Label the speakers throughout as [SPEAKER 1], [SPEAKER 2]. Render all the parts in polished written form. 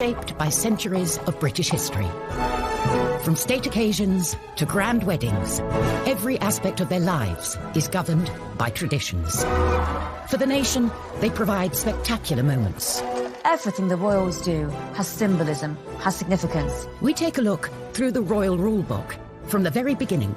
[SPEAKER 1] shaped by centuries of British history. From state occasions to grand weddings, every aspect of their lives is governed by traditions. For the nation, they provide spectacular moments.
[SPEAKER 2] Everything the royals do has symbolism, has significance.
[SPEAKER 1] We take a look through the Royal Rulebook from the very beginning.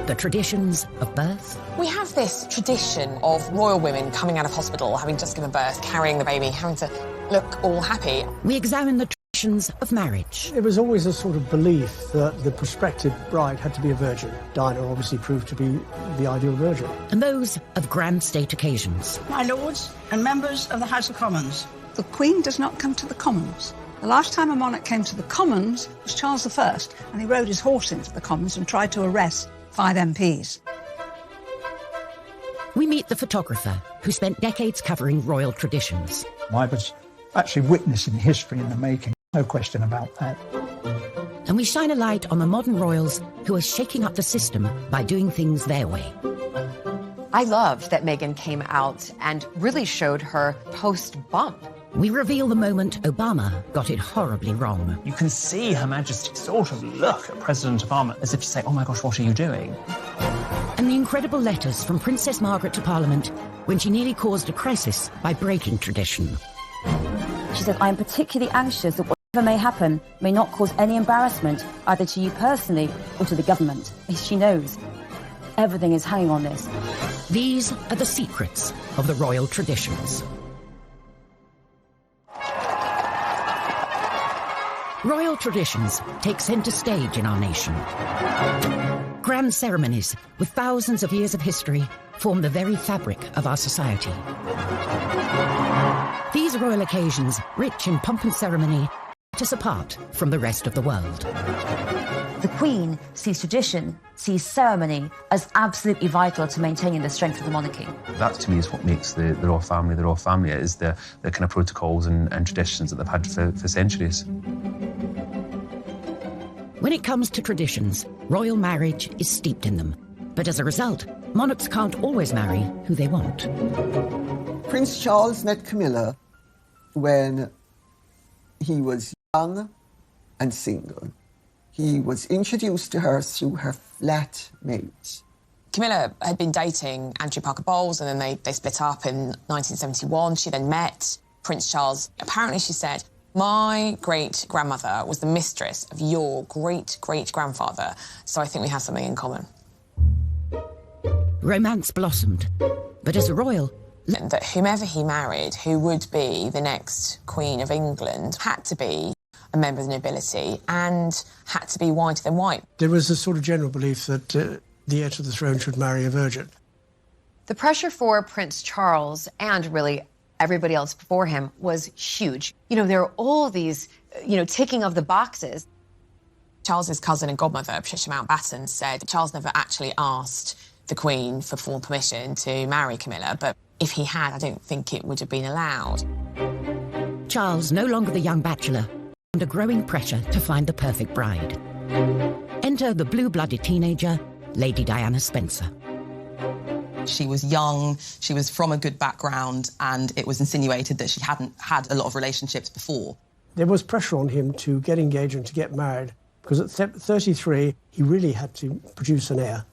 [SPEAKER 1] The traditions of birth.
[SPEAKER 3] We have this tradition of royal women coming out of hospital, having just given birth, carrying the baby, having to look all happy.
[SPEAKER 1] We examine the traditions of marriage.
[SPEAKER 4] It was always a sort of belief that the prospective bride had to be a virgin. Diana obviously proved to be the ideal virgin.
[SPEAKER 1] And those of grand state occasions.
[SPEAKER 5] My lords and members of the House of Commons.
[SPEAKER 6] The Queen does not come to the Commons. The last time a monarch came to the Commons was Charles I, and he rode his horse into the Commons and tried to arrest 5 MPs.
[SPEAKER 1] We meet the photographer who spent decades covering royal traditions.
[SPEAKER 7] I was actually witnessing history in the making, no question about that.
[SPEAKER 1] And we shine a light on the modern royals who are shaking up the system by doing things their way.
[SPEAKER 8] I loved that Meghan came out and really showed her post-bump.
[SPEAKER 1] We reveal the moment Obama got it horribly wrong.
[SPEAKER 9] You can see Her Majesty sort of look at President Obama as if to say, oh my gosh, what are you doing?
[SPEAKER 1] And the incredible letters from Princess Margaret to Parliament when she nearly caused a crisis by breaking tradition.
[SPEAKER 2] She said, I am particularly anxious that whatever may happen may not cause any embarrassment either to you personally or to the government. She knows everything is hanging on this.
[SPEAKER 1] These are the secrets of the royal traditions. Royal traditions take centre stage in our nation. Grand ceremonies with thousands of years of history form the very fabric of our society. These royal occasions, rich in pomp and ceremony, set us apart from the rest of the world.
[SPEAKER 2] The Queen sees tradition, sees ceremony as absolutely vital to maintaining the strength of the monarchy.
[SPEAKER 10] That, to me, is what makes the royal family the royal family. It is the kind of protocols and traditions that they've had for centuries.
[SPEAKER 1] When it comes to traditions, royal marriage is steeped in them. But as a result, monarchs can't always marry who they want.
[SPEAKER 11] Prince Charles met Camilla when he was young and single. He was introduced to her through her flatmate.
[SPEAKER 3] Camilla had been dating Andrew Parker Bowles, and then they split up in 1971. She then met Prince Charles. Apparently, she said, my great-grandmother was the mistress of your great-great-grandfather, so I think we have something in common.
[SPEAKER 1] Romance blossomed, but as a royal...
[SPEAKER 3] That whomever he married, who would be the next Queen of England, had to be a member of the nobility and had to be whiter than white.
[SPEAKER 4] There was a sort of general belief that the heir to the throne should marry a virgin.
[SPEAKER 8] The pressure for Prince Charles, and really everybody else before him, was huge. You know, there are all these, ticking of the boxes.
[SPEAKER 3] Charles's cousin and godmother, Patricia Mountbatten, said Charles never actually asked the Queen for formal permission to marry Camilla, but if he had, I don't think it would have been allowed.
[SPEAKER 1] Charles, no longer the young bachelor, under growing pressure to find the perfect bride. Enter the blue-blooded teenager, Lady Diana Spencer.
[SPEAKER 12] She was young, she was from a good background, and it was insinuated that she hadn't had a lot of relationships before.
[SPEAKER 4] There was pressure on him to get engaged and to get married, because at 33, he really had to produce an heir.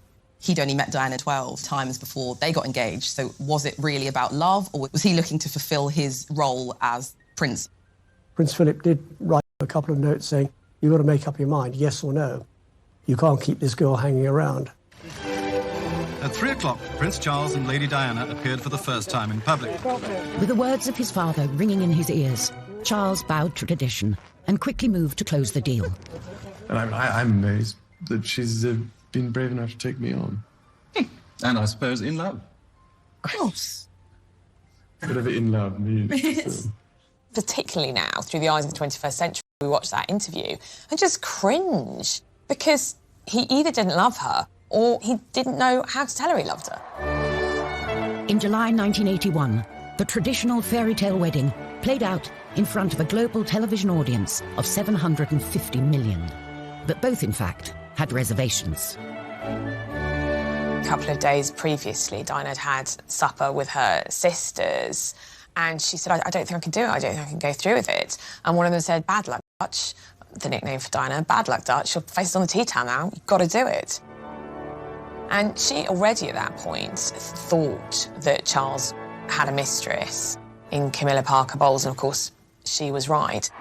[SPEAKER 12] He'd only met Diana 12 times before they got engaged, so was it really about love, or was he looking to fulfil his role as prince?
[SPEAKER 4] Prince Philip did write a couple of notes saying, you've got to make up your mind, yes or no. You can't keep this girl hanging around.
[SPEAKER 13] At 3 o'clock, Prince Charles and Lady Diana appeared for the first time in public.
[SPEAKER 1] With the words of his father ringing in his ears, Charles bowed to tradition and quickly moved to close the deal.
[SPEAKER 14] And I'm amazed that she's been brave enough to take me on.
[SPEAKER 15] And I suppose in love.
[SPEAKER 3] Of course.
[SPEAKER 14] Whatever in love means.
[SPEAKER 3] Particularly now, through the eyes of the 21st century, we watch that interview and just cringe, because he either didn't love her or he didn't know how to tell her he loved her.
[SPEAKER 1] In July 1981, the traditional fairy tale wedding played out in front of a global television audience of 750 million. But both, in fact, had reservations.
[SPEAKER 3] A couple of days previously, Diana had had supper with her sisters, And she said, I don't think I can do it. I don't think I can go through with it. And one of them said, bad luck, Dutch, the nickname for Diana, bad luck, Dutch. Your face is on the tea towel now. You've got to do it. And she already at that point thought that Charles had a mistress in Camilla Parker Bowles, and of course, she was right.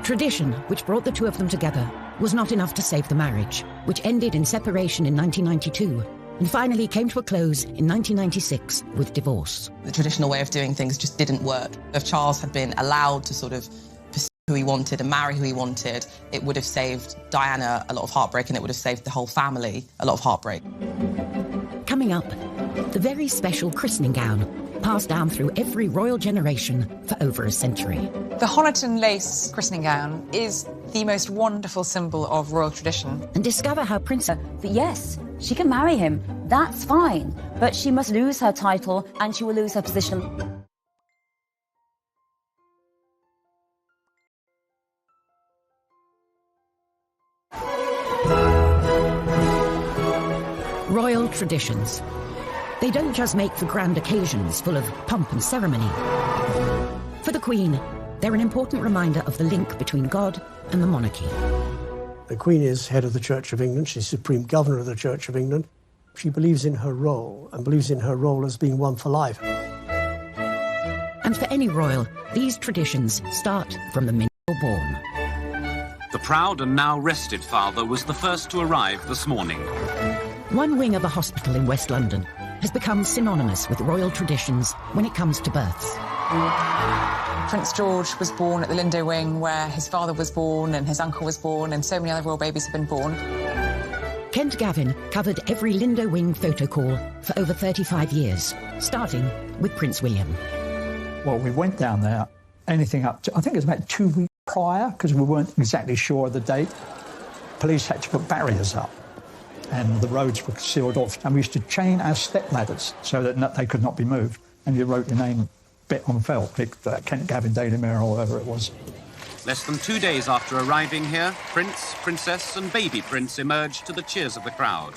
[SPEAKER 1] Tradition, which brought the two of them together, was not enough to save the marriage, which ended in separation in 1992 and finally came to a close in 1996 with divorce.
[SPEAKER 12] The traditional way of doing things just didn't work. If Charles had been allowed to sort of pursue who he wanted and marry who he wanted, it would have saved Diana a lot of heartbreak, and it would have saved the whole family a lot of heartbreak.
[SPEAKER 1] Coming up, the very special christening gown, passed down through every royal generation for over a century.
[SPEAKER 16] The Honiton lace christening gown is the most wonderful symbol of royal tradition.
[SPEAKER 1] And discover how Princess...
[SPEAKER 2] That yes, she can marry him, that's fine, but she must lose her title and she will lose her position.
[SPEAKER 1] Royal traditions. They don't just make for grand occasions full of pomp and ceremony. For the Queen, they're an important reminder of the link between God and the monarchy.
[SPEAKER 4] The Queen is head of the Church of England. She's Supreme Governor of the Church of England. She believes in her role, and believes in her role as being one for life.
[SPEAKER 1] And for any royal, these traditions start from the minute you're born.
[SPEAKER 17] The proud and now rested father was the first to arrive this morning.
[SPEAKER 1] One wing of a hospital in West London has become synonymous with royal traditions when it comes to births.
[SPEAKER 16] Prince George was born at the Lindo Wing, where his father was born and his uncle was born, and so many other royal babies have been born.
[SPEAKER 1] Kent Gavin covered every Lindo Wing photo call for over 35 years, starting with Prince William.
[SPEAKER 7] Well, we went down there, anything up to, I think it was about 2 weeks prior, because we weren't exactly sure of the date. Police had to put barriers up, and the roads were sealed off, and we used to chain our step ladders so that they could not be moved, and you wrote your name bit on felt, Kent Gavin, Daily Mirror, or whatever it was.
[SPEAKER 17] Less than 2 days after arriving here, Prince, Princess and baby Prince emerged to the cheers of the crowd.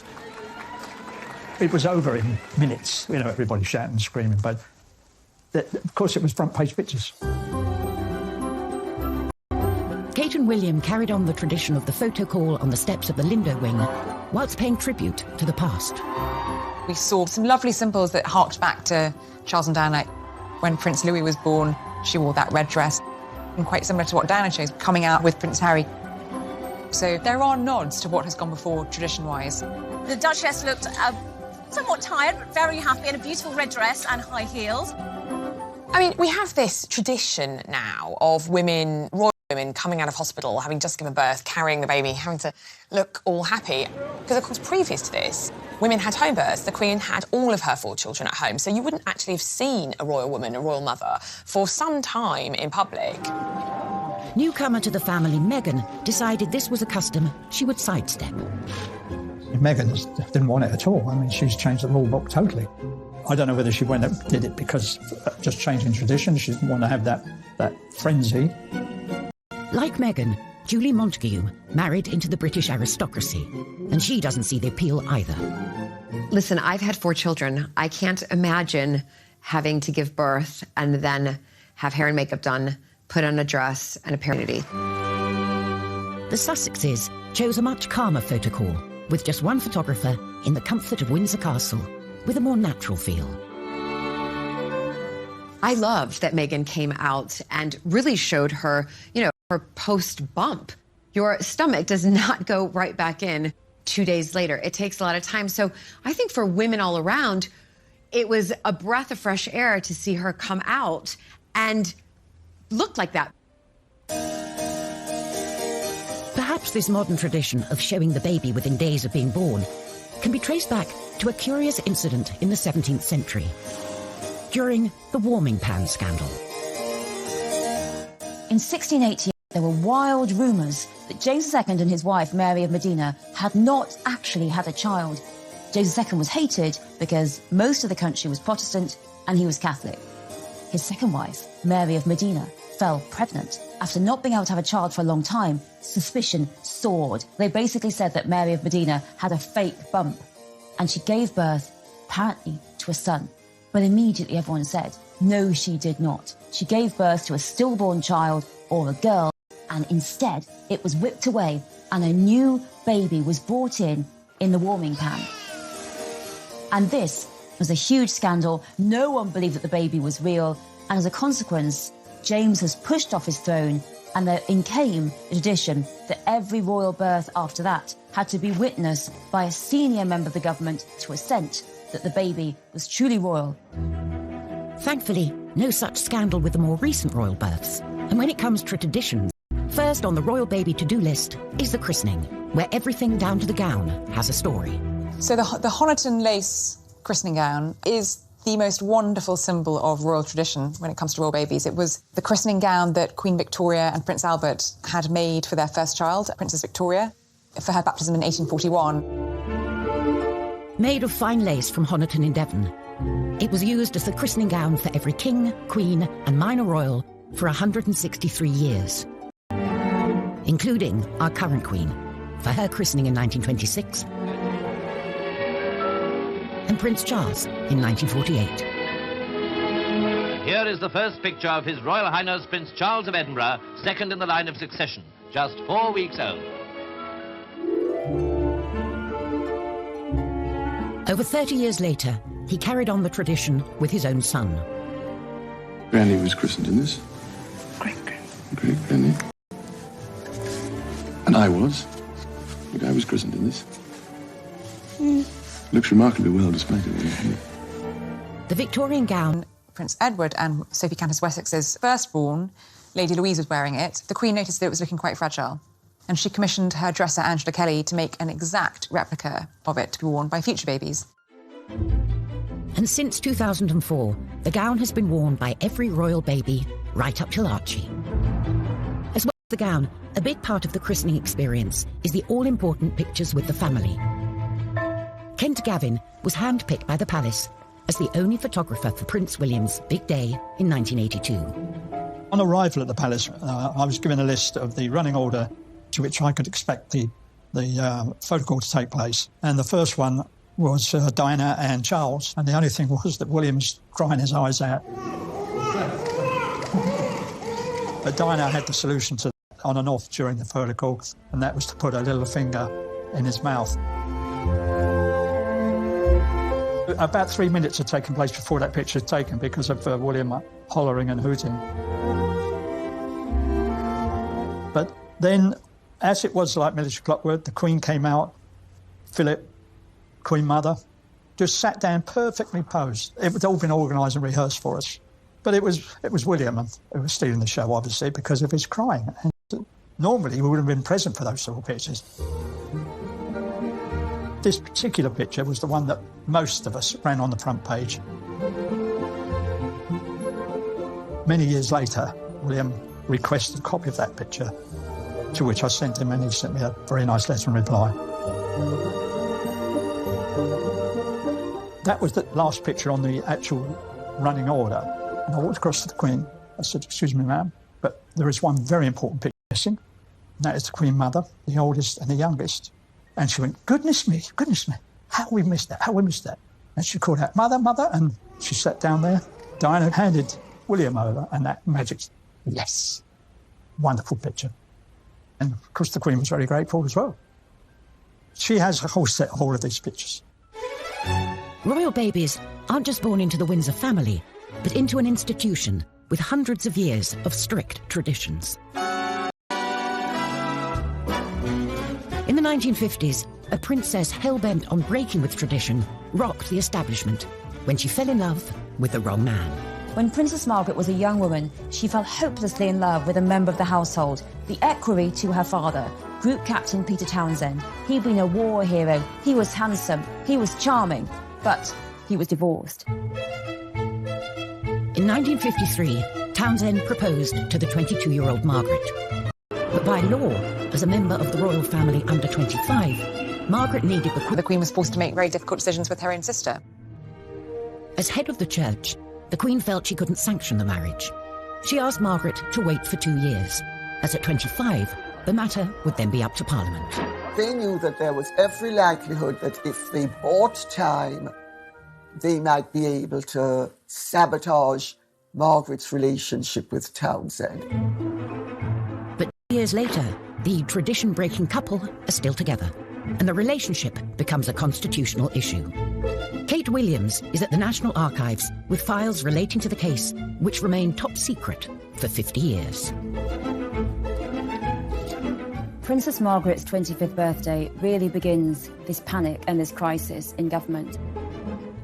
[SPEAKER 7] It was over in minutes, you know, everybody shouting and screaming, but of course it was front page pictures.
[SPEAKER 1] Kate and William carried on the tradition of the photo call on the steps of the Lindo Wing, whilst paying tribute to the past.
[SPEAKER 16] We saw some lovely symbols that harked back to Charles and Diana. When Prince Louis was born, she wore that red dress, and quite similar to what Diana chose, coming out with Prince Harry. So there are nods to what has gone before, tradition-wise.
[SPEAKER 18] The Duchess looked somewhat tired, but very happy in a beautiful red dress and high heels.
[SPEAKER 3] I mean, we have this tradition now of women, royal women, coming out of hospital, having just given birth, carrying the baby, having to look all happy. Because, of course, previous to this, women had home births. The Queen had all of her 4 children at home, so you wouldn't actually have seen a royal woman, a royal mother, for some time in public.
[SPEAKER 1] Newcomer to the family, Meghan, decided this was a custom she would sidestep.
[SPEAKER 7] Meghan didn't want it at all. I mean, she's changed the rule book totally. I don't know whether she went and did it because just changing tradition. She didn't want to have that frenzy.
[SPEAKER 1] Like Meghan, Julie Montagu married into the British aristocracy, and she doesn't see the appeal either.
[SPEAKER 8] Listen, I've had 4 children. I can't imagine having to give birth and then have hair and makeup done, put on a dress and a paternity.
[SPEAKER 1] The Sussexes chose a much calmer photo call, with just one photographer in the comfort of Windsor Castle, with a more natural feel.
[SPEAKER 8] I loved that Meghan came out and really showed her, you know, her post-bump. Your stomach does not go right back in 2 days later. It takes a lot of time. So I think for women all around, it was a breath of fresh air to see her come out and look like that.
[SPEAKER 1] Perhaps this modern tradition of showing the baby within days of being born can be traced back to a curious incident in the 17th century, during the warming pan scandal.
[SPEAKER 2] In 1680, there were wild rumours that James II and his wife, Mary of Modena, had not actually had a child. James II was hated because most of the country was Protestant and he was Catholic. His second wife, Mary of Modena, fell pregnant. After not being able to have a child for a long time, suspicion soared. They basically said that Mary of Modena had a fake bump, and she gave birth, apparently, to a son. But immediately everyone said, No, she did not. She gave birth to a stillborn child, or a girl, and instead it was whipped away and a new baby was brought in the warming pan. And this was a huge scandal. No one believed that the baby was real, and as a consequence, James was pushed off his throne, and in came the tradition that every royal birth after that had to be witnessed by a senior member of the government to assent that the baby was truly royal.
[SPEAKER 1] Thankfully, no such scandal with the more recent royal births. And when it comes to traditions, first on the royal baby to-do list is the christening, where everything down to the gown has a story.
[SPEAKER 16] So the Honiton lace christening gown is the most wonderful symbol of royal tradition when it comes to royal babies. It was the christening gown that Queen Victoria and Prince Albert had made for their first child, Princess Victoria, for her baptism in 1841.
[SPEAKER 1] Made of fine lace from Honiton in Devon, it was used as the christening gown for every king, queen and minor royal for 163 years, including our current queen, for her christening in 1926, and Prince Charles in 1948.
[SPEAKER 19] Here is the first picture of His Royal Highness Prince Charles of Edinburgh, second in the line of succession, just 4 weeks old.
[SPEAKER 1] Over 30 years later, he carried on the tradition with his own son.
[SPEAKER 14] Granny was christened in this. Great Granny. And I was. But I was christened in this. Looks remarkably well despite it.
[SPEAKER 1] The Victorian gown.
[SPEAKER 16] Prince Edward and Sophie Countess Wessex's firstborn, Lady Louise, was wearing it. The Queen noticed that it was looking quite fragile, and she commissioned her dresser, Angela Kelly, to make an exact replica of it to be worn by future babies.
[SPEAKER 1] And since 2004, the gown has been worn by every royal baby, right up till Archie. As well as the gown, a big part of the christening experience is the all-important pictures with the family. Kent Gavin was handpicked by the palace as the only photographer for Prince William's big day in 1982.
[SPEAKER 7] On arrival at the palace, I was given a list of the running order to which I could expect the photo call to take place. And the first one was Diana and Charles, and the only thing was that William was crying his eyes out. But Diana had the solution to that on and off during the photo call, and that was to put her little finger in his mouth. About 3 minutes had taken place before that picture was taken because of William hollering and hooting. But then, as it was like military clockwork, the Queen came out, Philip, Queen Mother, just sat down perfectly posed. It had all been organised and rehearsed for us. But it was William who was stealing the show, obviously, because of his crying. And normally, we would have been present for those sort of pictures. This particular picture was the one that most of us ran on the front page. Many years later, William requested a copy of that picture, to which I sent him, and he sent me a very nice letter in reply. That was the last picture on the actual running order. And I walked across to the Queen. I said, "Excuse me, ma'am, but there is one very important picture missing, and that is the Queen Mother, the oldest and the youngest." And she went, goodness me, how we missed that. And she called out, "Mother, Mother," and she sat down there. Diana handed William over, and that magic, yes, wonderful picture. And of course the Queen was very grateful as well. She has a whole set of all of these pictures.
[SPEAKER 1] Royal babies aren't just born into the Windsor family, but into an institution with hundreds of years of strict traditions. In the 1950s, a princess hell-bent on breaking with tradition rocked the establishment when she fell in love with the wrong man.
[SPEAKER 2] When Princess Margaret was a young woman, she fell hopelessly in love with a member of the household, the equerry to her father, Group Captain Peter Townsend. He'd been a war hero, he was handsome, he was charming, but he was divorced.
[SPEAKER 1] In 1953, Townsend proposed to the 22-year-old Margaret. But by law, as a member of the royal family under 25, Margaret needed
[SPEAKER 16] the Queen was forced to make very difficult decisions with her own sister.
[SPEAKER 1] As head of the church, the Queen felt she couldn't sanction the marriage. She asked Margaret to wait for 2 years, as at 25, the matter would then be up to Parliament.
[SPEAKER 11] They knew that there was every likelihood that if they bought time, they might be able to sabotage Margaret's relationship with Townsend.
[SPEAKER 1] But years later, the tradition-breaking couple are still together, and the relationship becomes a constitutional issue. Kate Williams is at the National Archives with files relating to the case, which remain top secret for 50 years.
[SPEAKER 2] Princess Margaret's 25th birthday really begins this panic and this crisis in government.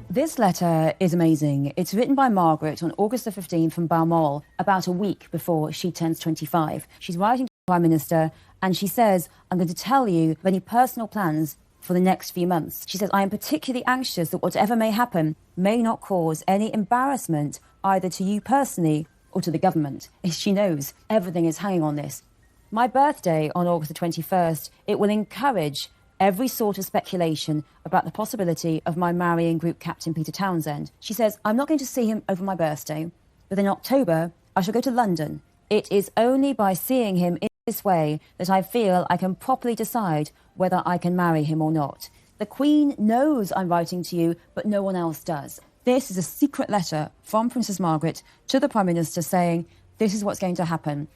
[SPEAKER 2] This letter is amazing. It's written by Margaret on August the 15th from Balmoral, about a week before she turns 25. She's writing to the Prime Minister, and she says, I'm going to tell you of any personal plans for the next few months. She says, I am particularly anxious that whatever may happen may not cause any embarrassment either to you personally or to the government. She knows everything is hanging on this. My birthday on August the 21st, it will encourage every sort of speculation about the possibility of my marrying Group Captain Peter Townsend. She says, I'm not going to see him over my birthday, but in October, I shall go to London. It is only by seeing him in this way that I feel I can properly decide whether I can marry him or not. The Queen knows I'm writing to you, but no one else does. This is a secret letter from Princess Margaret to the Prime Minister saying, this is what's going to happen.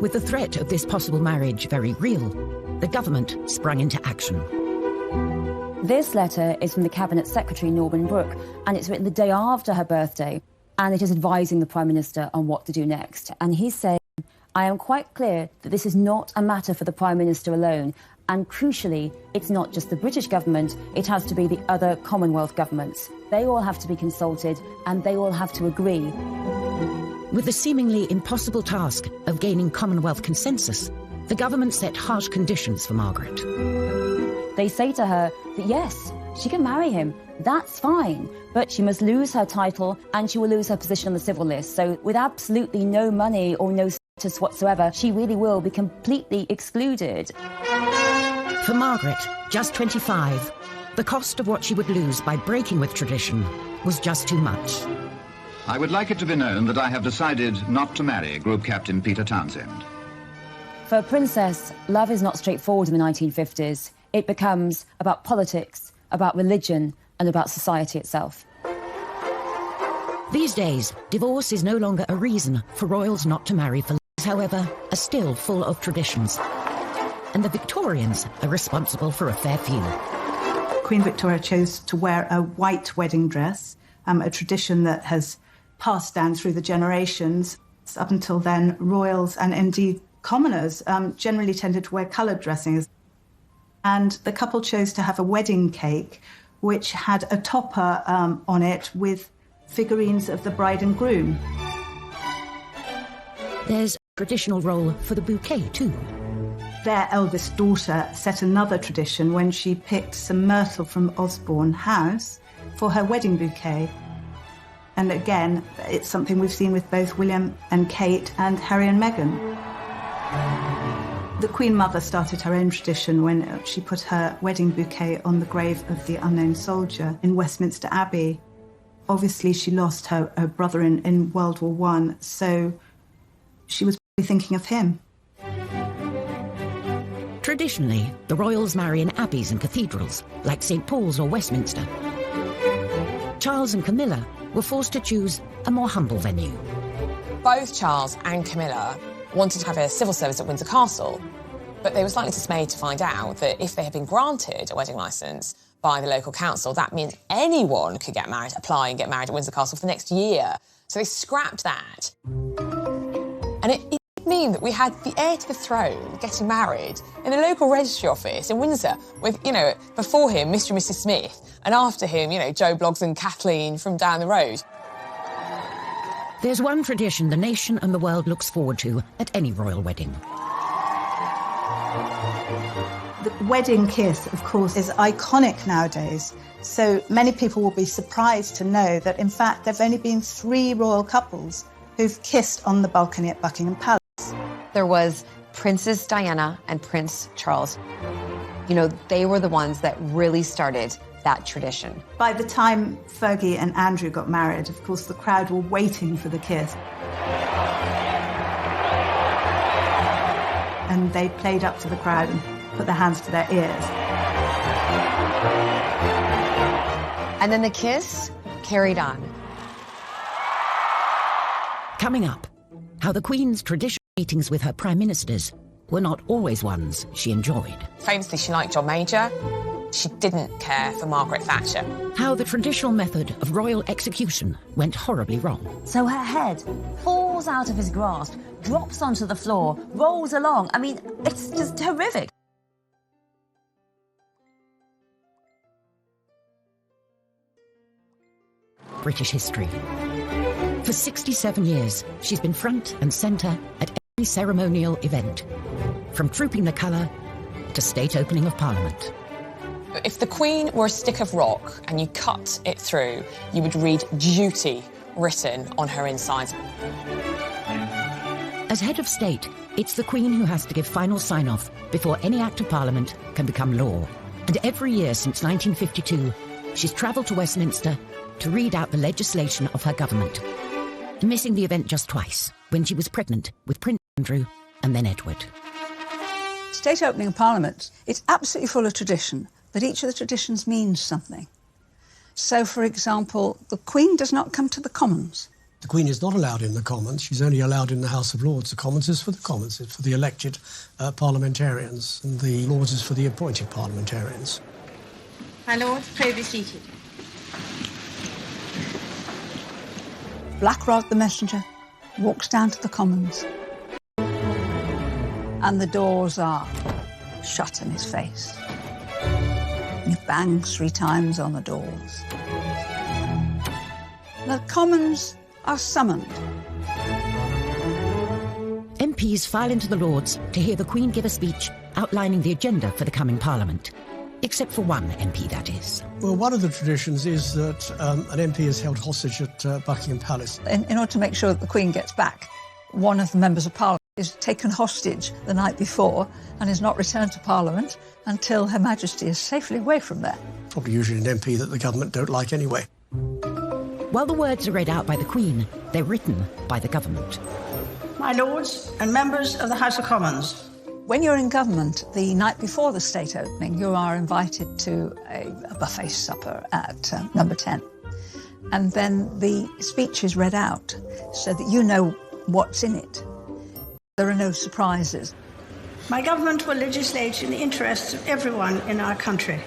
[SPEAKER 1] With the threat of this possible marriage very real, the government sprung into action.
[SPEAKER 2] This letter is from the Cabinet Secretary, Norman Brooke, and it's written the day after her birthday, and it is advising the Prime Minister on what to do next. And he's saying, I am quite clear that this is not a matter for the Prime Minister alone, and crucially, it's not just the British government, it has to be the other Commonwealth governments. They all have to be consulted, and they all have to agree.
[SPEAKER 1] With the seemingly impossible task of gaining Commonwealth consensus, the government set harsh conditions for Margaret.
[SPEAKER 2] They say to her that yes, she can marry him, that's fine, but she must lose her title and she will lose her position on the civil list. So with absolutely no money or no status whatsoever, she really will be completely excluded.
[SPEAKER 1] For Margaret, just 25, the cost of what she would lose by breaking with tradition was just too much.
[SPEAKER 20] I would like it to be known that I have decided not to marry Group Captain Peter Townsend.
[SPEAKER 2] For a princess, love is not straightforward in the 1950s. It becomes about politics, about religion, and about society itself.
[SPEAKER 1] These days, divorce is no longer a reason for royals not to marry. For however, are still full of traditions. And the Victorians are responsible for a fair few.
[SPEAKER 21] Queen Victoria chose to wear a white wedding dress, a tradition that has passed down through the generations. Up until then, royals and indeed commoners generally tended to wear coloured dressings. And the couple chose to have a wedding cake which had a topper on it with figurines of the bride and groom.
[SPEAKER 1] There's a traditional role for the bouquet too.
[SPEAKER 21] Their eldest daughter set another tradition when she picked some myrtle from Osborne House for her wedding bouquet. And again, it's something we've seen with both William and Kate and Harry and Meghan. The Queen Mother started her own tradition when she put her wedding bouquet on the grave of the unknown soldier in Westminster Abbey. Obviously, she lost her brother in World War I, so she was probably thinking of him.
[SPEAKER 1] Traditionally, the royals marry in abbeys and cathedrals, like St. Paul's or Westminster. Charles and Camilla were forced to choose a more humble venue.
[SPEAKER 3] Both Charles and Camilla wanted to have a civil service at Windsor Castle, but they were slightly dismayed to find out that if they had been granted a wedding licence by the local council, that means anyone could apply and get married at Windsor Castle for the next year. So they scrapped that. And it did mean that we had the heir to the throne getting married in a local registry office in Windsor with, before him, Mr. and Mrs. Smith, and after him, Joe Bloggs and Kathleen from down the road.
[SPEAKER 1] There's one tradition the nation and the world looks forward to at any royal wedding.
[SPEAKER 21] The wedding kiss, of course, is iconic nowadays. So many people will be surprised to know that, in fact, there have only been 3 royal couples who've kissed on the balcony at Buckingham Palace.
[SPEAKER 8] There was Princess Diana and Prince Charles. They were the ones that really started that tradition.
[SPEAKER 21] By the time Fergie and Andrew got married, of course, the crowd were waiting for the kiss. And they played up to the crowd and put their hands to their ears.
[SPEAKER 8] And then the kiss carried on.
[SPEAKER 1] Coming up, how the Queen's traditional meetings with her prime ministers were not always ones she enjoyed.
[SPEAKER 3] Famously, she liked John Major. She didn't care for Margaret Thatcher.
[SPEAKER 1] How the traditional method of royal execution went horribly wrong.
[SPEAKER 2] So her head falls out of his grasp, drops onto the floor, rolls along. I mean, it's just horrific.
[SPEAKER 1] British history. For 67 years, she's been front and centre at every ceremonial event, from trooping the colour to state opening of Parliament.
[SPEAKER 3] If the Queen were a stick of rock and you cut it through, you would read duty written on her insides.
[SPEAKER 1] As head of state, it's the Queen who has to give final sign-off before any act of Parliament can become law. And every year since 1952, she's travelled to Westminster to read out the legislation of her government, missing the event just twice, when she was pregnant with Prince Andrew and then Edward.
[SPEAKER 6] State opening of Parliament, it's absolutely full of tradition, but each of the traditions means something. So, for example, the Queen does not come to the Commons.
[SPEAKER 4] The Queen is not allowed in the Commons. She's only allowed in the House of Lords. The Commons is for the Commons. It's for the elected parliamentarians, and the Lords is for the appointed parliamentarians.
[SPEAKER 5] My Lord, pray be seated.
[SPEAKER 6] Black Rod the messenger walks down to the Commons, and the doors are shut in his face. He bangs 3 times on the doors. The Commons are summoned.
[SPEAKER 1] MPs file into the Lords to hear the Queen give a speech outlining the agenda for the coming Parliament. Except for one MP, that is.
[SPEAKER 4] Well, one of the traditions is that an MP is held hostage at Buckingham Palace.
[SPEAKER 6] In order to make sure that the Queen gets back, one of the members of Parliament is taken hostage the night before and is not returned to Parliament until Her Majesty is safely away from there.
[SPEAKER 4] Probably usually an MP that the government don't like anyway.
[SPEAKER 1] While the words are read out by the Queen, they're written by the government.
[SPEAKER 5] My Lords and members of the House of Commons.
[SPEAKER 6] When you're in government, the night before the state opening, you are invited to a buffet supper at number 10. And then the speech is read out so that you know what's in it. There are no surprises.
[SPEAKER 5] My government will legislate in the interests of everyone in our country.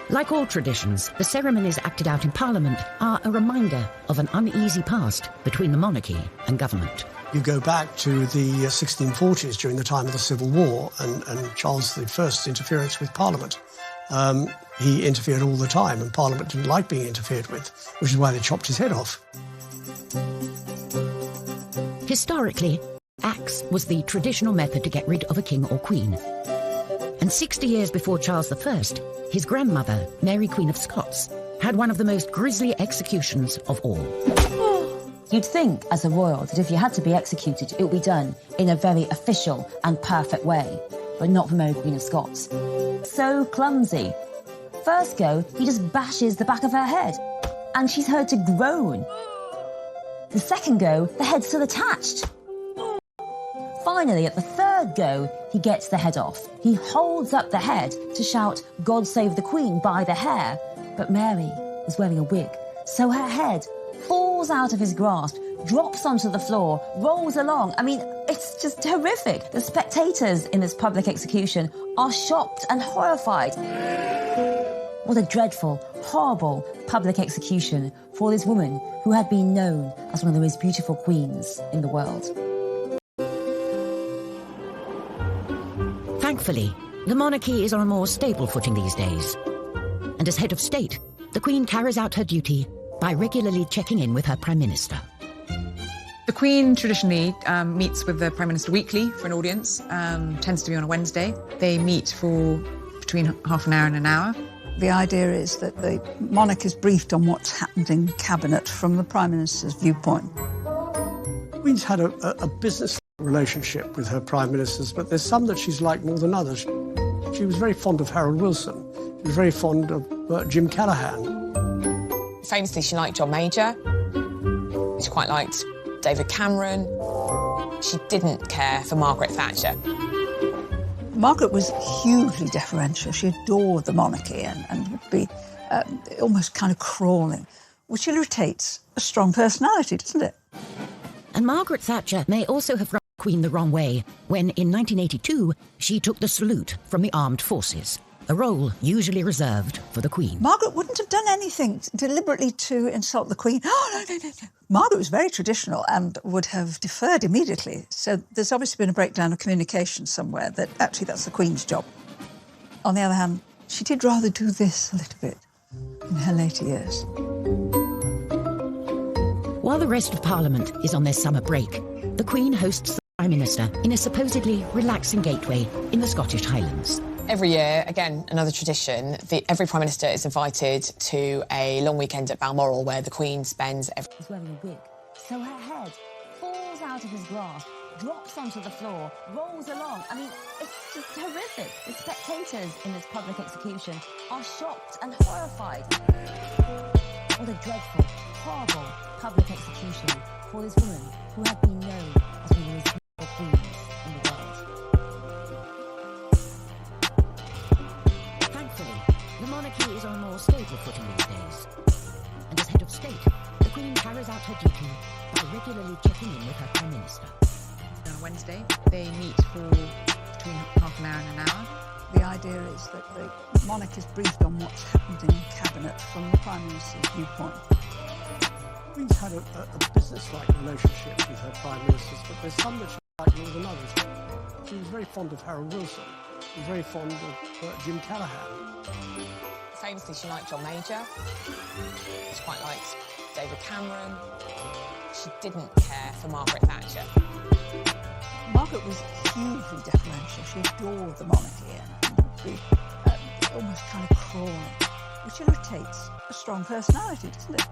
[SPEAKER 1] Like all traditions, the ceremonies acted out in Parliament are a reminder of an uneasy past between the monarchy and government.
[SPEAKER 4] You go back to the 1640s during the time of the Civil War and Charles I's interference with Parliament. He interfered all the time, and Parliament didn't like being interfered with, which is why they chopped his head off.
[SPEAKER 1] Historically, axe was the traditional method to get rid of a king or queen. And 60 years before Charles I, his grandmother, Mary Queen of Scots, had one of the most grisly executions of all.
[SPEAKER 2] You'd think, as a royal, that if you had to be executed, it would be done in a very official and perfect way, but not for Mary Queen of Scots. So clumsy. First go, he just bashes the back of her head, and she's heard to groan. The second go, the head's still attached. Finally, at the third go, he gets the head off. He holds up the head to shout, "God save the Queen," by the hair, but Mary is wearing a wig, so her head falls out of his grasp, drops onto the floor, rolls along. I mean, it's just horrific. The spectators in this public execution are shocked and horrified. What a dreadful, horrible public execution for this woman who had been known as one of the most beautiful queens in the world.
[SPEAKER 1] Thankfully, the monarchy is on a more stable footing these days. And as head of state, the Queen carries out her duty by regularly checking in with her Prime Minister.
[SPEAKER 16] The Queen traditionally meets with the Prime Minister weekly for an audience, tends to be on a Wednesday. They meet for between half an hour and an hour.
[SPEAKER 6] The idea is that the monarch is briefed on what's happened in Cabinet from the Prime Minister's viewpoint.
[SPEAKER 4] The Queen's had a business relationship with her Prime Ministers, but there's some that she's liked more than others. She was very fond of Harold Wilson. She was very fond of Jim Callaghan.
[SPEAKER 3] Famously, she liked John Major. She quite liked David Cameron. She didn't care for Margaret Thatcher.
[SPEAKER 6] Margaret was hugely deferential. She adored the monarchy and would be almost kind of crawling, which irritates a strong personality, doesn't it?
[SPEAKER 1] And Margaret Thatcher may also have rubbed the Queen the wrong way when, in 1982, she took the salute from the armed forces, a role usually reserved for the Queen.
[SPEAKER 6] Margaret wouldn't have done anything deliberately to insult the Queen. Oh, no. Margaret was very traditional and would have deferred immediately. So there's obviously been a breakdown of communication somewhere that actually that's the Queen's job. On the other hand, she did rather do this a little bit in her later years.
[SPEAKER 1] While the rest of Parliament is on their summer break, the Queen hosts the Prime Minister in a supposedly relaxing gateway in the Scottish Highlands.
[SPEAKER 3] Every year, again, another tradition, every Prime Minister is invited to a long weekend at Balmoral where the Queen spends
[SPEAKER 2] He's wearing a wig, so her head falls out of his grasp, drops onto the floor, rolls along. I mean, it's just horrific. The spectators in this public execution are shocked and horrified. What a dreadful, horrible public execution for this woman who had been known as one of the most beautiful queens in the world.
[SPEAKER 1] Thankfully, the monarchy is on a more stable footing these days. And as head of state, the Queen carries out her duty by regularly checking in with her Prime Minister.
[SPEAKER 16] On Wednesday, they meet for between half an hour and an hour.
[SPEAKER 6] The idea is that the monarch is briefed on what's happened in Cabinet from the Prime Minister's viewpoint.
[SPEAKER 4] The Queen's had a business-like relationship with her Prime Ministers, but there's some that she liked more than others. She was very fond of Harold Wilson. She was very fond of Jim Callaghan.
[SPEAKER 3] Famously, she liked John Major. She quite liked David Cameron. She didn't care for Margaret Thatcher.
[SPEAKER 6] Margaret was hugely deferential. She adored the monarchy and would be almost kind of crawling, which irritates a strong personality, doesn't it?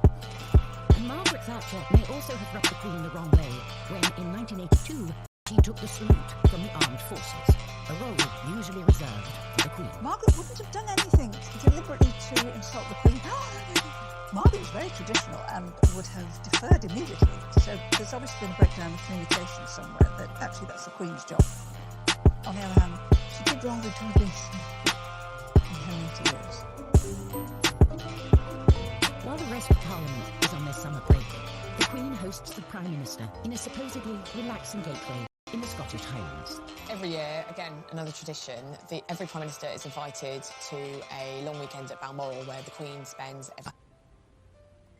[SPEAKER 1] And Margaret Thatcher may also have rubbed the Queen the wrong way when, in 1982, she took the salute from the armed forces, a role usually reserved for the Queen.
[SPEAKER 6] Margaret wouldn't have done anything deliberately to insult the Queen. Margaret was very traditional and would have deferred immediately. So there's obviously been a breakdown of communication somewhere that actually that's the Queen's job. On the other hand, she did rather do this in her later years.
[SPEAKER 1] While the rest of Parliament is on their summer break, the Queen hosts the Prime Minister in a supposedly relaxing gateway in the Scottish Highlands.
[SPEAKER 3] Every year, again, another tradition, every Prime Minister is invited to a long weekend at Balmoral where the Queen spends...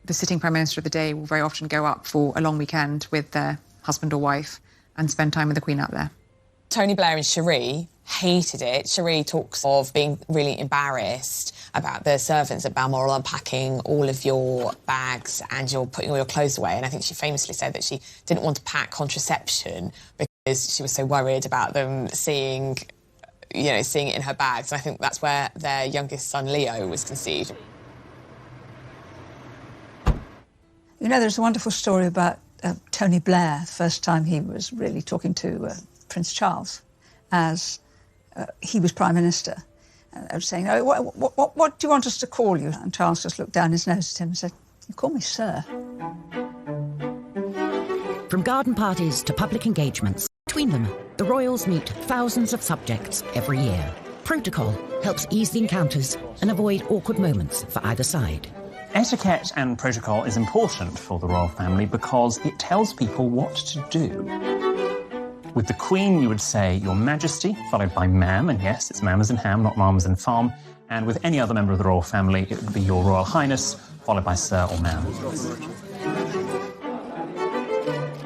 [SPEAKER 16] The sitting Prime Minister of the day will very often go up for a long weekend with their husband or wife and spend time with the Queen out there.
[SPEAKER 3] Tony Blair and Cherie hated it. Cherie talks of being really embarrassed about the servants at Balmoral unpacking all of your bags and you're putting all your clothes away. And I think she famously said that she didn't want to pack contraception because she was so worried about them seeing it in her bags. And I think that's where their youngest son, Leo, was conceived.
[SPEAKER 6] You know, there's a wonderful story about Tony Blair, the first time he was really talking to Prince Charles as he was Prime Minister. And I was saying, oh, what do you want us to call you? And Charles just looked down his nose at him and said, you call me Sir.
[SPEAKER 1] From garden parties to public engagements, between them, the royals meet thousands of subjects every year. Protocol helps ease the encounters and avoid awkward moments for either side.
[SPEAKER 9] Etiquette and protocol is important for the royal family because it tells people what to do. With the Queen, you would say, Your Majesty, followed by Ma'am, and yes, it's Ma'am as in ham, not Ma'am as in farm. And with any other member of the royal family, it would be Your Royal Highness, followed by Sir or Ma'am.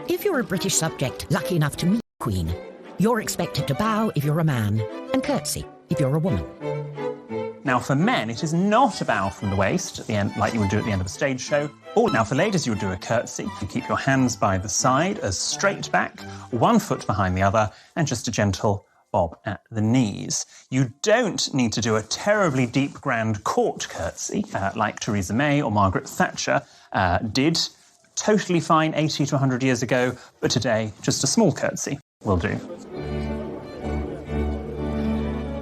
[SPEAKER 1] If you're a British subject lucky enough to meet the Queen, you're expected to bow if you're a man and curtsy if you're a woman.
[SPEAKER 9] Now, for men, it is not a bow from the waist at the end, like you would do at the end of a stage show. Now, for ladies, you would do a curtsy. You keep your hands by the side, as straight back, one foot behind the other, and just a gentle bob at the knees. You don't need to do a terribly deep, grand court curtsy, like Theresa May or Margaret Thatcher did. Totally fine 80 to 100 years ago, but today, just a small curtsy will do.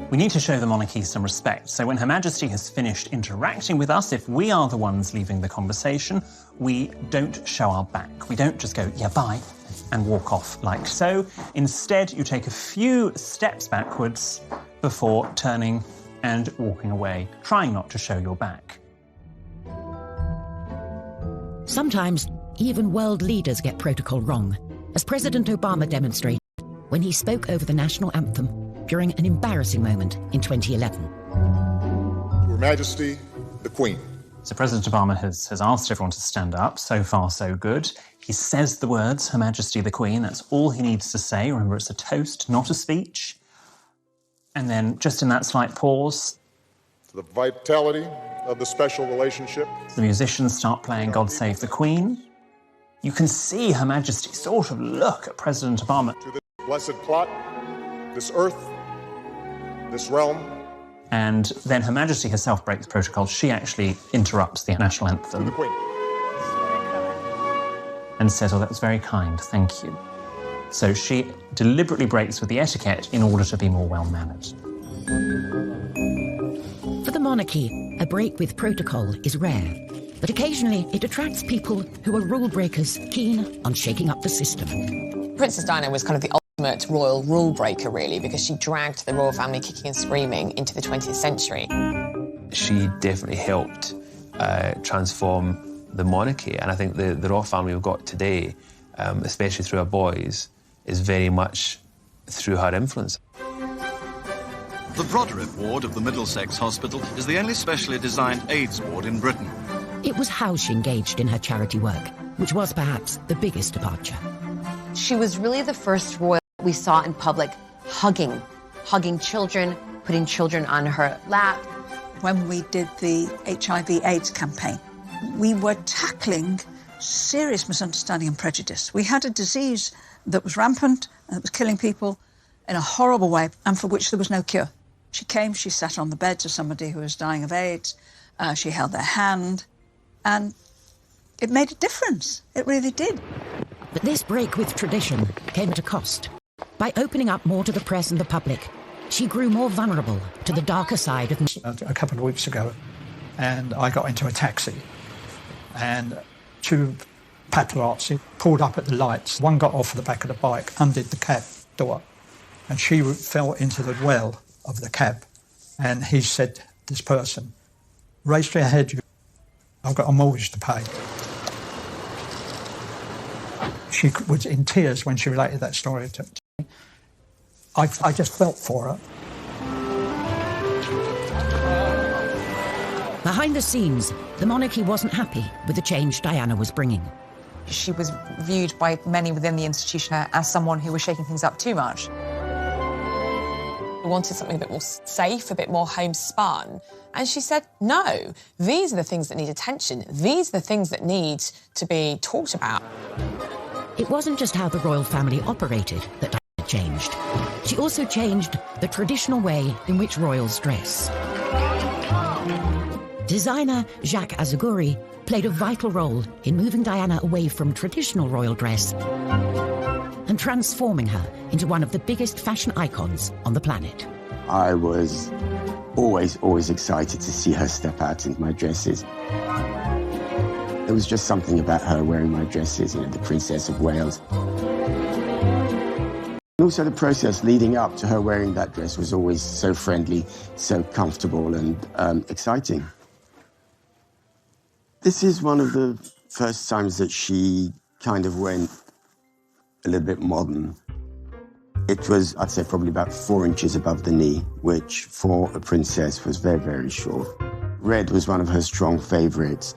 [SPEAKER 9] We need to show the monarchy some respect. So when Her Majesty has finished interacting with us, if we are the ones leaving the conversation, we don't show our back. We don't just go, yeah, bye, and walk off like so. Instead, you take a few steps backwards before turning and walking away, trying not to show your back.
[SPEAKER 1] Sometimes, even world leaders get protocol wrong. as President Obama demonstrated when he spoke over the national anthem during an embarrassing moment in 2011.
[SPEAKER 10] To Her Majesty, the Queen.
[SPEAKER 9] So President Obama has asked everyone to stand up. So far, so good. He says the words, Her Majesty the Queen. That's all he needs to say. Remember, it's a toast, not a speech. And then, just in that slight pause,
[SPEAKER 10] To the vitality of the special relationship.
[SPEAKER 9] the musicians start playing God Save the Queen. You can see Her Majesty sort of look at President Obama.
[SPEAKER 10] To this blessed plot, this earth, this realm.
[SPEAKER 9] And then Her Majesty herself breaks protocol. She actually interrupts the national anthem.
[SPEAKER 10] The Queen.
[SPEAKER 9] And says, oh, that was very kind, thank you. So she deliberately breaks with the etiquette in order to be more well-mannered.
[SPEAKER 1] For the monarchy, a break with protocol is rare, but occasionally it attracts people who are rule breakers keen on shaking up the system.
[SPEAKER 3] Princess Diana was kind of the ultimate royal rule breaker, really, because she dragged the royal family kicking and screaming into the 20th century.
[SPEAKER 22] She definitely helped transform the monarchy, and I think the royal family we've got today, especially through our boys, is very much through her influence.
[SPEAKER 13] The Broderick ward of the Middlesex Hospital is the only specially designed AIDS ward in Britain.
[SPEAKER 1] It was how she engaged in her charity work, which was perhaps the biggest departure.
[SPEAKER 8] She was really the first royal we saw in public hugging children, putting children on her lap.
[SPEAKER 6] When we did the HIV/AIDS campaign, we were tackling serious misunderstanding and prejudice. We had a disease that was rampant and that was killing people in a horrible way and for which there was no cure. She came, she sat on the bed to somebody who was dying of AIDS, she held their hand, and it made a difference. It really did.
[SPEAKER 1] But this break with tradition came at a cost. By opening up more to the press and the public, she grew more vulnerable to the darker side of...
[SPEAKER 7] A couple of weeks ago, and I got into a taxi, and two paparazzi pulled up at the lights. One got off the back of the bike, undid the cab door, and she fell into the well of the cab. And he said, this person, raise your head, I've got a mortgage to pay. She was in tears when she related that story to me. I just felt for her.
[SPEAKER 1] Behind the scenes, the monarchy wasn't happy with the change Diana was bringing.
[SPEAKER 16] She was viewed by many within the institution as someone who was shaking things up too much.
[SPEAKER 3] We wanted something a bit more safe, a bit more homespun. And she said, no, these are the things that need attention. These are the things that need to be talked about.
[SPEAKER 1] It wasn't just how the royal family operated that Diana changed. She also changed the traditional way in which royals dress. Designer Jacques Azaguri played a vital role in moving Diana away from traditional royal dress and transforming her into one of the biggest fashion icons on the planet.
[SPEAKER 23] I was always excited to see her step out into my dresses. There was just something about her wearing my dresses, you know, the Princess of Wales. And also the process leading up to her wearing that dress was always so friendly, so comfortable and exciting. This is one of the first times that she kind of went a little bit modern. It was, I'd say, probably about 4 inches above the knee, which for a princess was very, very short. Red was one of her strong favorites.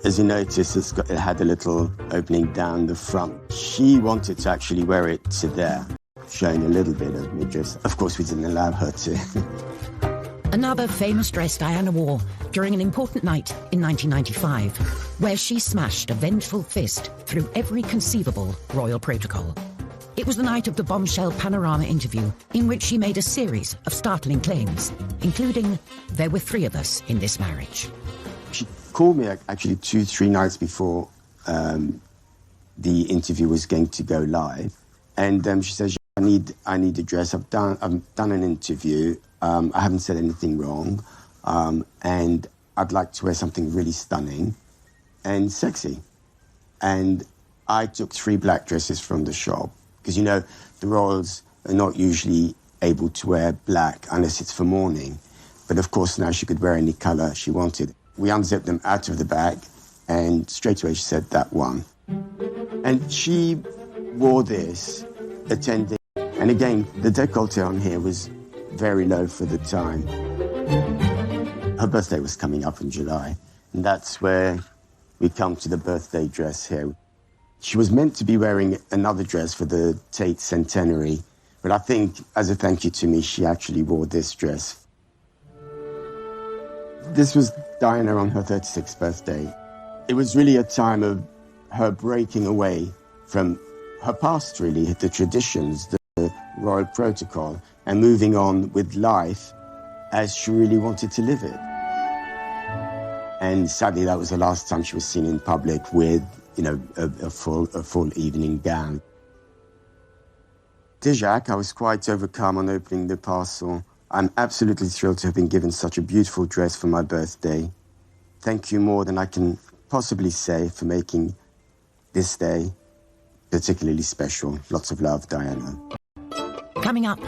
[SPEAKER 23] As you notice, it had a little opening down the front. She wanted to actually wear it to there, showing a little bit of midriff. Of course, we didn't allow her to.
[SPEAKER 1] Another famous dress Diana wore during an important night in 1995, where she smashed a vengeful fist through every conceivable royal protocol. It was the night of the bombshell Panorama interview, in which she made a series of startling claims, including, there were 3 of us in this marriage.
[SPEAKER 23] She called me actually 2-3 nights before the interview was going to go live, and she says, I need a dress. I've done an interview. I haven't said anything wrong, and I'd like to wear something really stunning and sexy. And I took 3 black dresses from the shop, because, you know, the royals are not usually able to wear black unless it's for mourning. But of course now she could wear any colour she wanted. We unzipped them out of the bag, and straight away she said, that one. And she wore this, attending. And again, the décolleté on here was very low for the time. Her birthday was coming up in July, and that's where we come to the birthday dress here. She was meant to be wearing another dress for the Tate centenary, but I think as a thank you to me, she actually wore this dress. This was Diana on her 36th birthday. It was really a time of her breaking away from her past, really, the traditions, the royal protocol, and moving on with life as she really wanted to live it. And sadly, that was the last time she was seen in public with, you know, a full evening gown. Dear Jacques, I was quite overcome on opening the parcel. I'm absolutely thrilled to have been given such a beautiful dress for my birthday. Thank you more than I can possibly say for making this day particularly special. Lots of love, Diana.
[SPEAKER 1] Coming up,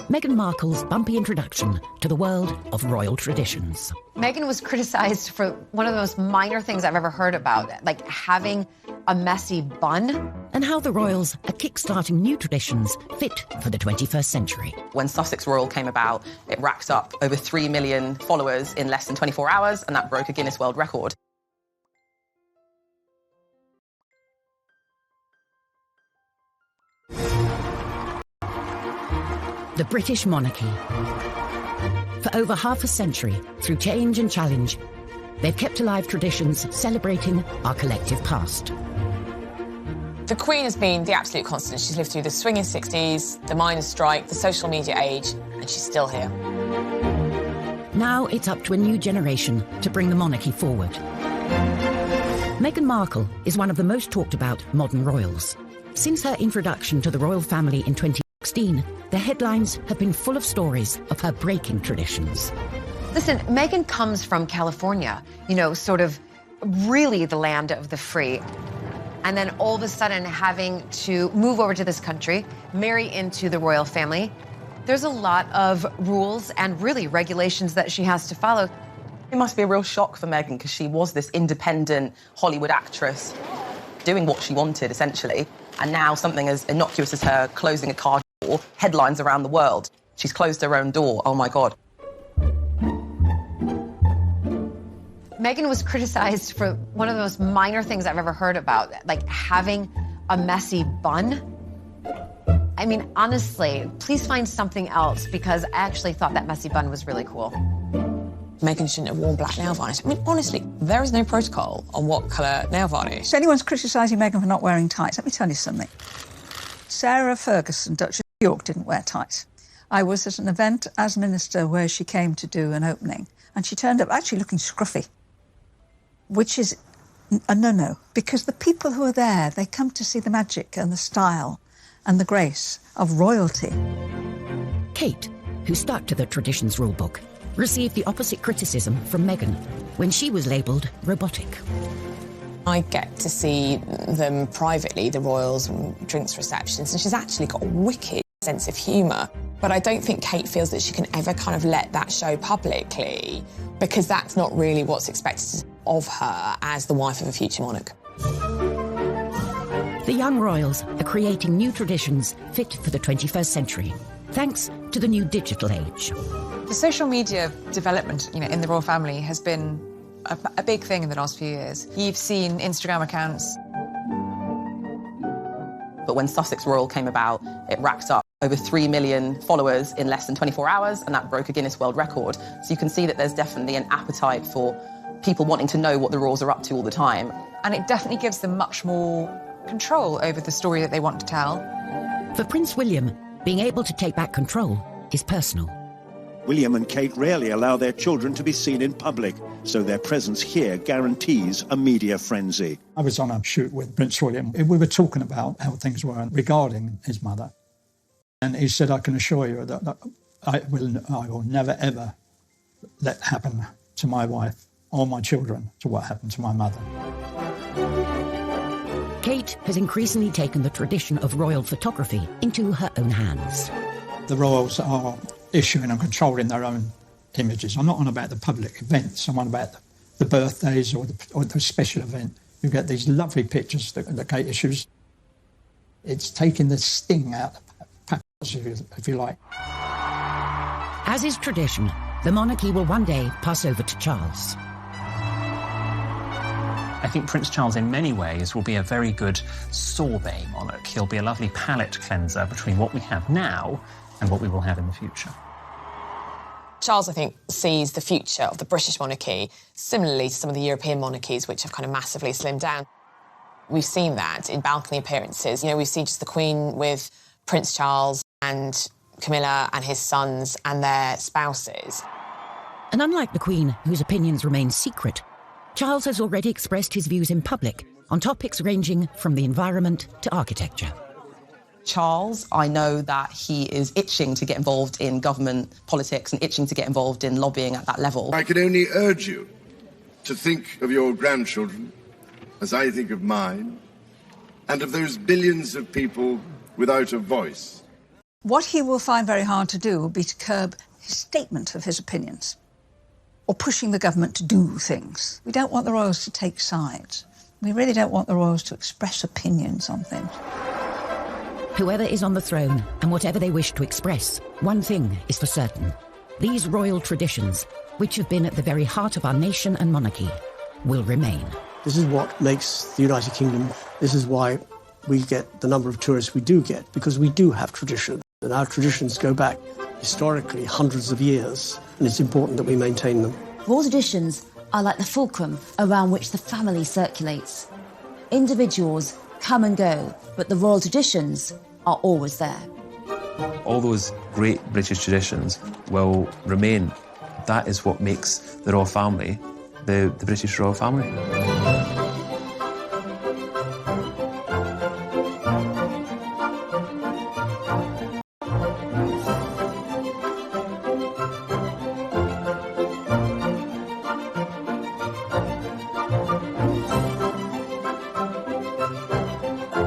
[SPEAKER 1] Meghan Markle's bumpy introduction to the world of royal traditions.
[SPEAKER 8] Meghan was criticized for one of the most minor things I've ever heard about, like having a messy bun.
[SPEAKER 1] And how the royals are kickstarting new traditions fit for the 21st century.
[SPEAKER 12] When Sussex Royal came about, it racked up over 3 million followers in less than 24 hours, and that broke a Guinness World Record.
[SPEAKER 1] The British monarchy. For over half a century, through change and challenge, they've kept alive traditions celebrating our collective past.
[SPEAKER 3] The Queen has been the absolute constant. She's lived through the swinging 60s, the miners' strike, the social media age, and she's still here.
[SPEAKER 1] Now it's up to a new generation to bring the monarchy forward. Meghan Markle is one of the most talked about modern royals. Since her introduction to the royal family in 2016, the headlines have been full of stories of her breaking traditions.
[SPEAKER 8] Listen, Meghan comes from California, you know, sort of really the land of the free. And then all of a sudden having to move over to this country, marry into the royal family. There's a lot of rules and really regulations that she has to follow.
[SPEAKER 12] It must be a real shock for Meghan because she was this independent Hollywood actress doing what she wanted, essentially. And now something as innocuous as her closing a car door, headlines around the world. She's closed her own door. Oh, my God.
[SPEAKER 8] Meghan was criticized for one of the most minor things I've ever heard about, like having a messy bun. I mean, honestly, please find something else, because I actually thought that messy bun was really cool.
[SPEAKER 3] Meghan shouldn't have worn black nail varnish. I mean, honestly, there is no protocol on what colour nail varnish.
[SPEAKER 6] If anyone's criticising Meghan for not wearing tights, let me tell you something. Sarah Ferguson, Duchess of York, didn't wear tights. I was at an event as minister where she came to do an opening, and she turned up actually looking scruffy, which is a no-no, because the people who are there, they come to see the magic and the style and the grace of royalty.
[SPEAKER 1] Kate, who stuck to the traditions rulebook, received the opposite criticism from Meghan when she was labelled robotic.
[SPEAKER 3] I get to see them privately, the royals, and drinks receptions, and she's actually got a wicked sense of humour. But I don't think Kate feels that she can ever kind of let that show publicly, because that's not really what's expected of her as the wife of a future monarch.
[SPEAKER 1] The young royals are creating new traditions fit for the 21st century, thanks to the new digital age.
[SPEAKER 16] The social media development, you know, in the royal family has been a big thing in the last few years. You've seen Instagram accounts.
[SPEAKER 12] But when Sussex Royal came about, it racked up over 3 million followers in less than 24 hours, and that broke a Guinness World Record. So you can see that there's definitely an appetite for people wanting to know what the royals are up to all the time.
[SPEAKER 16] And it definitely gives them much more control over the story that they want to tell.
[SPEAKER 1] For Prince William, being able to take back control is personal.
[SPEAKER 15] William and Kate rarely allow their children to be seen in public, so their presence here guarantees a media frenzy.
[SPEAKER 7] I was on a shoot with Prince William. We were talking about how things were regarding his mother. And he said, I can assure you that I will never, ever let happen to my wife or my children to what happened to my mother.
[SPEAKER 1] Kate has increasingly taken the tradition of royal photography into her own hands.
[SPEAKER 7] The royals are issuing and controlling their own images. I'm not on about the public events. I'm on about the birthdays or the special event. You get these lovely pictures that Kate issues. It's taking the sting out of the pathos, if you like.
[SPEAKER 1] As is tradition, the monarchy will one day pass over to Charles.
[SPEAKER 9] I think Prince Charles, in many ways, will be a very good sorbet monarch. He'll be a lovely palate cleanser between what we have now and what we will have in the future.
[SPEAKER 3] Charles, I think, sees the future of the British monarchy similarly to some of the European monarchies, which have kind of massively slimmed down. We've seen that in balcony appearances. You know, we've seen just the Queen with Prince Charles and Camilla and his sons and their spouses.
[SPEAKER 1] And unlike the Queen, whose opinions remain secret, Charles has already expressed his views in public on topics ranging from the environment to architecture.
[SPEAKER 12] Charles, I know that he is itching to get involved in government politics and itching to get involved in lobbying at that level.
[SPEAKER 17] I can only urge you to think of your grandchildren as I think of mine, and of those billions of people without a voice.
[SPEAKER 6] What he will find very hard to do will be to curb his statement of his opinions, or pushing the government to do things. We don't want the royals to take sides. We really don't want the royals to express opinions on things.
[SPEAKER 1] Whoever is on the throne, and whatever they wish to express, one thing is for certain. These royal traditions, which have been at the very heart of our nation and monarchy, will remain.
[SPEAKER 4] This is what makes the United Kingdom, this is why we get the number of tourists we do get, because we do have tradition. And our traditions go back historically hundreds of years, and it's important that we maintain them.
[SPEAKER 2] Royal traditions are like the fulcrum around which the family circulates. Individuals come and go, but the royal traditions are always there.
[SPEAKER 22] All those great British traditions will remain. That is what makes the royal family the British royal family.